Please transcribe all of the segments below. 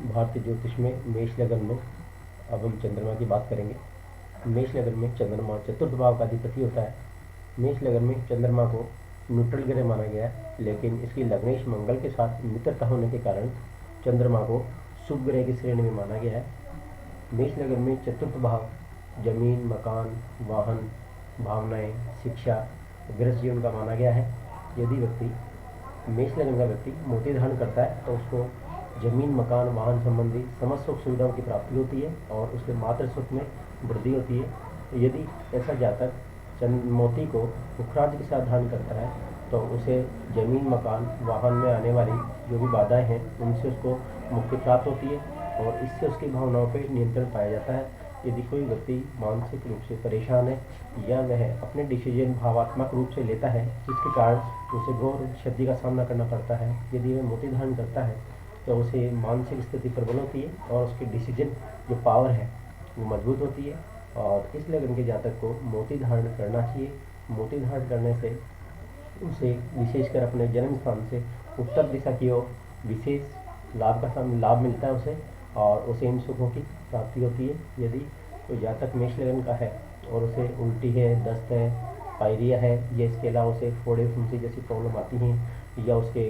भारतीय ज्योतिष में मेष लगन में अब हम चंद्रमा की बात करेंगे। मेष लगन में चंद्रमा चतुर्थ भाव का अधिपति होता है। मेष लगन में चंद्रमा को न्यूट्रल ग्रह माना गया है, लेकिन इसकी लग्नेश मंगल के साथ मित्रता होने के कारण चंद्रमा को शुभ ग्रह की श्रेणी में माना गया है। मेष लगन में चतुर्थ भाव जमीन, मकान, वाहन, भावनाएं, शिक्षा, गृह जीवन का माना गया है। यदि व्यक्ति मेष लगन का व्यक्ति मोती धारण करता है तो उसको जमीन, मकान, वाहन संबंधी समस्त सुख सुविधाओं की प्राप्ति होती है और उसके मातृ सुख में वृद्धि होती है। यदि ऐसा जातक मोती को पुखराज के साथ धारण करता है तो उसे जमीन, मकान, वाहन में आने वाली जो भी बाधाएं हैं उनसे उसको मुक्ति प्राप्त होती है और इससे उसकी भावनाओं पर नियंत्रण पाया जाता है। यदि कोई व्यक्ति मानसिक रूप से परेशान है या वह अपने डिसीजन भावात्मक रूप से लेता है जिसके कारण उसे घोर क्षति का सामना करना पड़ता है, यदि वह मोती धारण करता है तो उसे मानसिक स्थिति प्रबल होती है और उसकी डिसीजन जो पावर है वो मजबूत होती है। और इस लगन के जातक को मोती धारण करना चाहिए। मोती धारण करने से उसे विशेषकर अपने जन्म स्थान से उत्तर दिशा की ओर विशेष लाभ मिलता है उसे और उसे इन सुखों की प्राप्ति होती है। यदि कोई जातक मेष लगन का है और उसे उल्टी है, दस्त है, पायरिया है या इसके अलावा उसे फोड़े फुंसी जैसी प्रॉब्लम आती हैं या उसके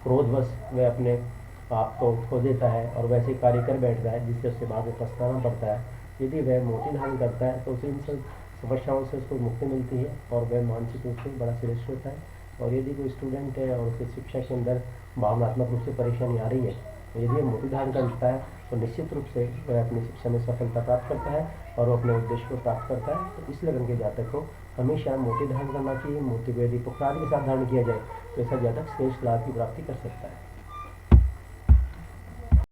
क्रोधवश वह अपने आप को खो देता है और वैसे कार्य कर बैठता है जिससे उससे बाद में पछताना पड़ता है, यदि वह मोती धारण करता है तो उसे इन सब समस्याओं से उसको मुक्ति मिलती है और वह मानसिक रूप से बड़ा श्रेष्ठ होता है। और यदि कोई स्टूडेंट है और उसे शिक्षा के अंदर भावनात्मक रूप से परेशानी आ रही है तो यदि वह मोती धारण करता है तो निश्चित रूप से वह अपनी शिक्षा में सफलता प्राप्त करता है और वो अपने उद्देश्य को प्राप्त करता है। तो इस लगन के जातक को हमेशा मोती धारण करना चाहिए। मोती को यदि पुखराज के साथ धारण किया जाए तो ऐसा जातक श्रेष्ठ लाभ की प्राप्ति कर सकता है।